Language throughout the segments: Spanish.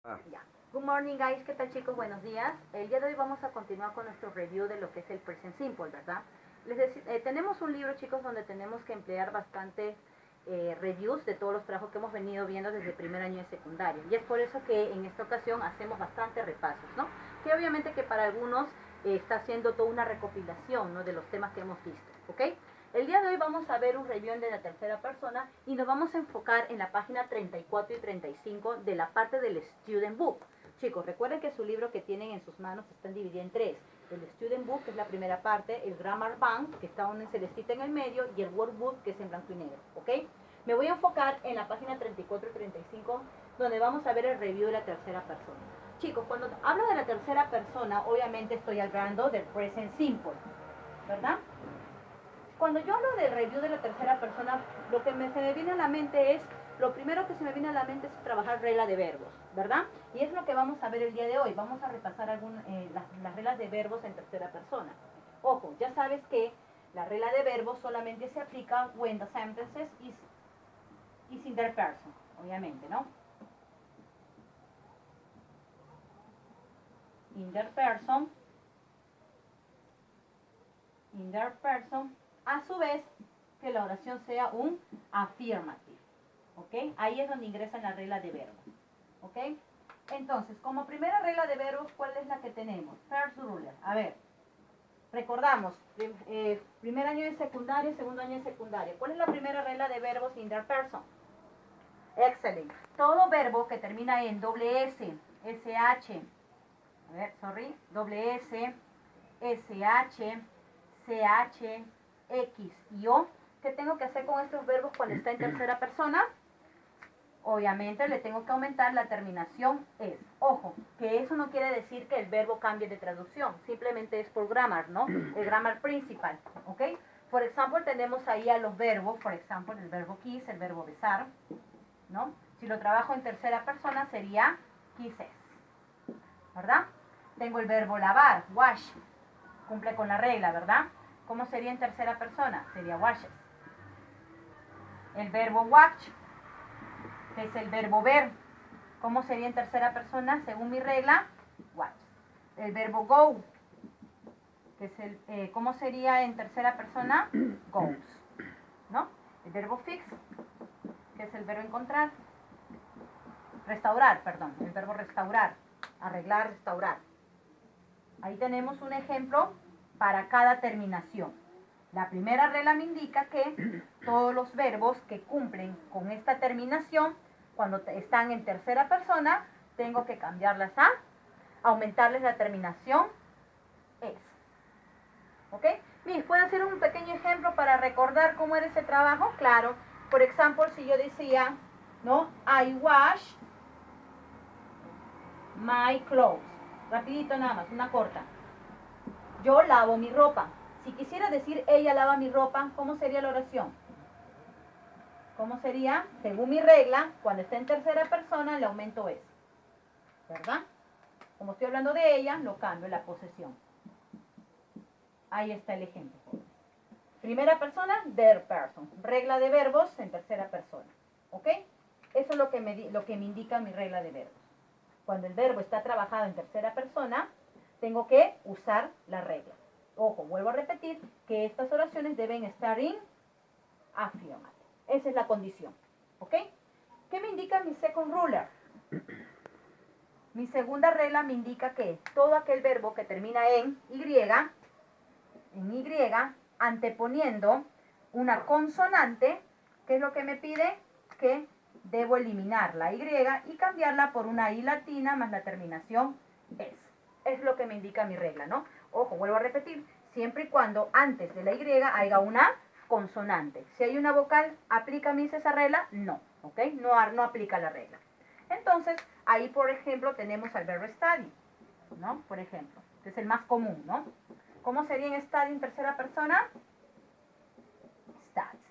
Ya. Good morning, guys. ¿Qué tal, chicos? Buenos días. El día de hoy vamos a continuar con nuestro review de lo que es el Present Simple, ¿verdad? Tenemos un libro, chicos, donde tenemos que emplear bastante reviews de todos los trabajos que hemos venido viendo desde el primer año de secundaria. Y es por eso que en esta ocasión hacemos bastante repasos, ¿no? Que obviamente que para algunos está haciendo toda una recopilación, ¿no?, de los temas que hemos visto, ¿ok? El día de hoy vamos a ver un review de la tercera persona y nos vamos a enfocar en la página 34 y 35 de la parte del Student Book. Chicos, recuerden que su libro que tienen en sus manos está dividido en tres. El Student Book, que es la primera parte, el Grammar Bank, que está en celestita en el medio, y el Workbook, que es en blanco y negro, ¿ok? Me voy a enfocar en la página 34 y 35, donde vamos a ver el review de la tercera persona. Chicos, cuando hablo de la tercera persona, obviamente estoy hablando del Present Simple, ¿verdad? Cuando yo hablo del review de la tercera persona, lo que se me viene a la mente es, lo primero que se me viene a la mente es trabajar regla de verbos, ¿verdad? Y es lo que vamos a ver el día de hoy. Vamos a repasar las reglas de verbos en tercera persona. Ojo, ya sabes que la regla de verbos solamente se aplica when the sentences is in third person, obviamente, ¿no? In third person, a su vez que la oración sea un affirmative, ¿ok? Ahí es donde ingresan las reglas de verbos, ¿ok? Entonces, como primera regla de verbos, ¿cuál es la que tenemos? First ruler. A ver, recordamos, primer año de secundaria, segundo año de secundaria. ¿Cuál es la primera regla de verbos in third person? Excellent. Todo verbo que termina en doble S, SH, a ver, sorry, doble S, SH, CH, X y O. ¿Qué tengo que hacer con estos verbos cuando está en tercera persona? Obviamente le tengo que aumentar la terminación es. Ojo, que eso no quiere decir que el verbo cambie de traducción, simplemente es por grammar, ¿no? El grammar principal, ¿ok? Por ejemplo, tenemos ahí a los verbos, por ejemplo, el verbo kiss, el verbo besar, ¿no? Si lo trabajo en tercera persona sería kisses, ¿verdad? Tengo el verbo lavar, wash, cumple con la regla, ¿verdad? ¿Cómo sería en tercera persona? Sería washes. El verbo watch, que es el verbo ver, ¿cómo sería en tercera persona? Según mi regla, watch. El verbo go, que es ¿cómo sería en tercera persona? Goes, ¿no? El verbo fix, que es el verbo encontrar. Restaurar, perdón, el verbo restaurar, arreglar, restaurar. Ahí tenemos un ejemplo para cada terminación. La primera regla me indica que todos los verbos que cumplen con esta terminación, cuando están en tercera persona, tengo que cambiarlas a, aumentarles la terminación es. ¿Ok? Bien, ¿puedo hacer un pequeño ejemplo para recordar cómo era ese trabajo? Claro. Por ejemplo, si yo decía, ¿no? I wash my clothes. Rapidito nada más, una corta. Yo lavo mi ropa. Si quisiera decir ella lava mi ropa, ¿cómo sería la oración? ¿Cómo sería? Según mi regla, cuando está en tercera persona, el aumento es. ¿Verdad? Como estoy hablando de ella, lo cambio la posesión. Ahí está el ejemplo. Primera persona, their person. Regla de verbos en tercera persona. ¿Ok? Eso es lo que me indica mi regla de verbos. Cuando el verbo está trabajado en tercera persona, tengo que usar la regla. Ojo, vuelvo a repetir que estas oraciones deben estar en affirmative. Esa es la condición. ¿Ok? ¿Qué me indica mi second ruler? Mi segunda regla me indica que todo aquel verbo que termina en Y, anteponiendo una consonante, ¿qué es lo que me pide? Que debo eliminar la Y y cambiarla por una I latina más la terminación es. Es lo que me indica mi regla, ¿no? Ojo, vuelvo a repetir, siempre y cuando antes de la Y haya una consonante. Si hay una vocal, ¿aplica mis esa regla? No, ¿ok? No aplica la regla. Entonces, ahí, por ejemplo, tenemos al verbo study, ¿no? Por ejemplo, que es el más común, ¿no? ¿Cómo sería en study en tercera persona? Studies.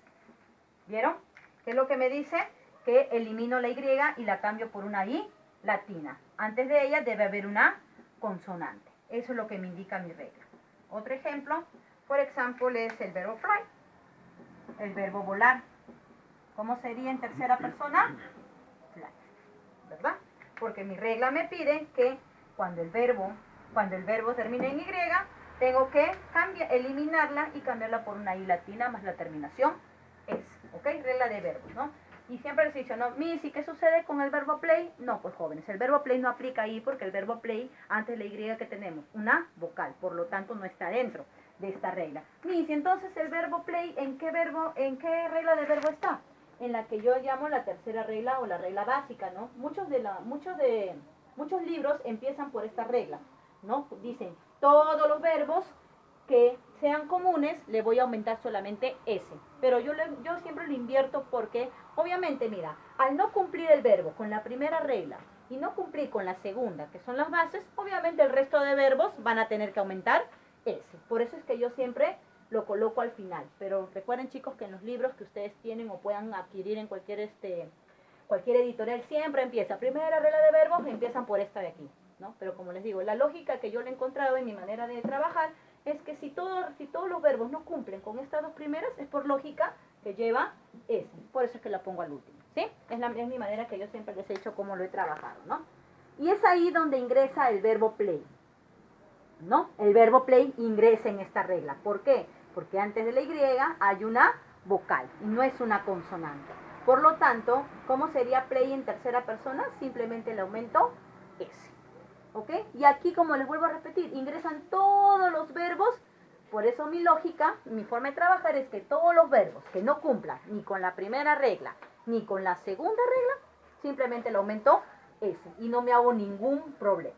¿Vieron? ¿Qué es lo que me dice? Que elimino la Y y la cambio por una I latina. Antes de ella debe haber una consonante. Eso es lo que me indica mi regla. Otro ejemplo, por ejemplo, es el verbo fly, el verbo volar. ¿Cómo sería en tercera persona? Fly. ¿Verdad? Porque mi regla me pide que cuando el verbo termine en Y, tengo que eliminarla y cambiarla por una I latina más la terminación S, ¿ok? Regla de verbos, ¿no? Y siempre les he dicho, no, Missy, ¿qué sucede con el verbo play? No, pues jóvenes, el verbo play no aplica ahí porque el verbo play, antes de la Y que tenemos, una vocal, por lo tanto no está dentro de esta regla. Missy, entonces el verbo play, ¿en qué regla de verbo está? En la que yo llamo la tercera regla o la regla básica, ¿no? Muchos libros empiezan por esta regla, ¿no? Dicen, todos los verbos que sean comunes, le voy a aumentar solamente S. Pero yo siempre lo invierto porque, obviamente, mira, al no cumplir el verbo con la primera regla y no cumplir con la segunda, que son las bases, obviamente el resto de verbos van a tener que aumentar S. Por eso es que yo siempre lo coloco al final. Pero recuerden, chicos, que en los libros que ustedes tienen o puedan adquirir en cualquier editorial, siempre empieza, primera regla de verbos, empiezan por esta de aquí, ¿no? Pero como les digo, la lógica que yo le he encontrado en mi manera de trabajar es que si todos los verbos no cumplen con estas dos primeras, es por lógica que lleva S. Por eso es que la pongo al último, ¿sí? Es mi manera que yo siempre les he dicho cómo lo he trabajado, ¿no? Y es ahí donde ingresa el verbo play, ¿no? El verbo play ingresa en esta regla. ¿Por qué? Porque antes de la Y hay una vocal y no es una consonante. Por lo tanto, ¿cómo sería play en tercera persona? Simplemente le aumento S. ¿Ok? Y aquí, como les vuelvo a repetir, ingresan todos los verbos. Por eso mi lógica, mi forma de trabajar es que todos los verbos que no cumplan ni con la primera regla ni con la segunda regla, simplemente le aumento S y no me hago ningún problema.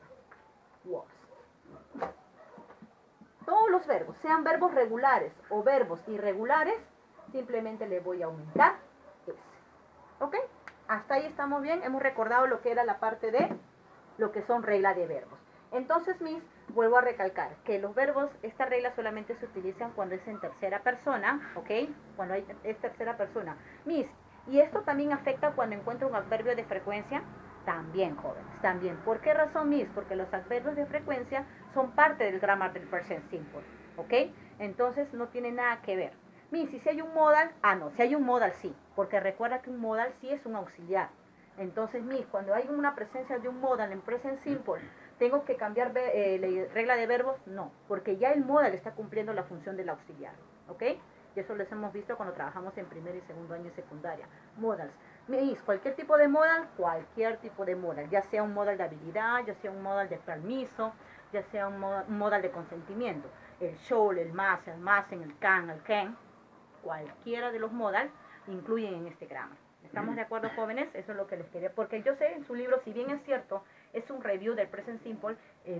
Words. Todos los verbos, sean verbos regulares o verbos irregulares, simplemente le voy a aumentar S. ¿Ok? Hasta ahí estamos bien. Hemos recordado lo que era la parte de lo que son reglas de verbos. Entonces, Miss, vuelvo a recalcar que los verbos, esta regla solamente se utilizan cuando es en tercera persona, ¿ok? Cuando es tercera persona. Miss, ¿y esto también afecta cuando encuentro un adverbio de frecuencia? También, jóvenes, también. ¿Por qué razón, Miss? Porque los adverbios de frecuencia son parte del grammar del present simple, ¿ok? Entonces, no tiene nada que ver. Miss, ¿y si hay un modal? Ah, no, si hay un modal, sí. Porque recuerda que un modal sí es un auxiliar. Entonces, Miss, cuando hay una presencia de un modal en present simple, ¿tengo que cambiar la regla de verbos? No, porque ya el modal está cumpliendo la función del auxiliar, ¿ok? Y eso lo hemos visto cuando trabajamos en primer y segundo año de secundaria. Modals. Miss, cualquier tipo de modal, ya sea un modal de habilidad, ya sea un modal de permiso, ya sea un modal de consentimiento. El shall, el más, el can, cualquiera de los modals incluyen en este grammar. ¿Estamos de acuerdo, jóvenes? Eso es lo que les quería, porque yo sé en su libro, si bien es cierto, es un review del present simple,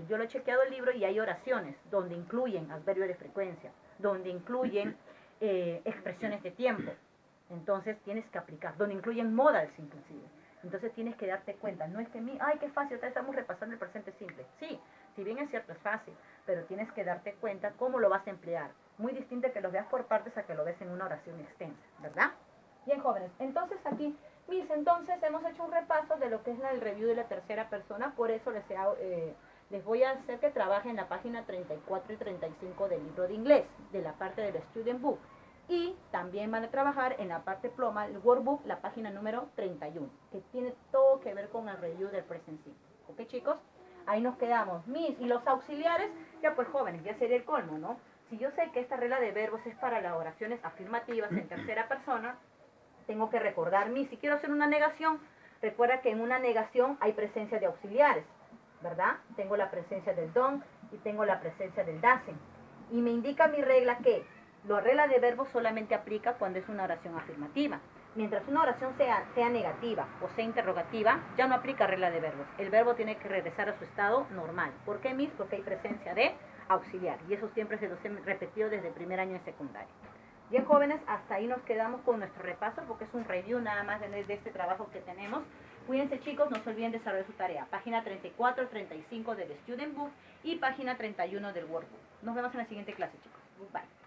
yo lo he chequeado el libro y hay oraciones donde incluyen adverbios de frecuencia, donde incluyen expresiones de tiempo. Entonces tienes que aplicar, donde incluyen modals inclusive. Entonces tienes que darte cuenta, no es que ay, qué fácil, estamos repasando el presente simple. Sí, si bien es cierto, es fácil, pero tienes que darte cuenta cómo lo vas a emplear. Muy distinto que lo veas por partes a que lo ves en una oración extensa, ¿verdad? Bien, jóvenes, entonces aquí, entonces hemos hecho un repaso de lo que es el review de la tercera persona, por eso les voy a hacer que trabajen en la página 34 y 35 del libro de inglés, de la parte del Student Book. Y también van a trabajar en la parte ploma, el workbook, la página número 31, que tiene todo que ver con el review del present simple. ¿Ok, chicos? Ahí nos quedamos. Miss, y los auxiliares, ya pues jóvenes, ya sería el colmo, ¿no? Si yo sé que esta regla de verbos es para las oraciones afirmativas en tercera persona, tengo que recordar, Miss, si quiero hacer una negación, recuerda que en una negación hay presencia de auxiliares, ¿verdad? Tengo la presencia del don y tengo la presencia del doesn't. Y me indica mi regla que la regla de verbos solamente aplica cuando es una oración afirmativa. Mientras una oración sea negativa o sea interrogativa, ya no aplica regla de verbos. El verbo tiene que regresar a su estado normal. ¿Por qué, Miss? Porque hay presencia de auxiliar. Y eso siempre se los he repetido desde el primer año de secundaria. Bien, jóvenes, hasta ahí nos quedamos con nuestro repaso porque es un review nada más de este trabajo que tenemos. Cuídense, chicos, no se olviden de desarrollar su tarea. Página 34, 35 del Student Book y página 31 del Workbook. Nos vemos en la siguiente clase, chicos. Bye.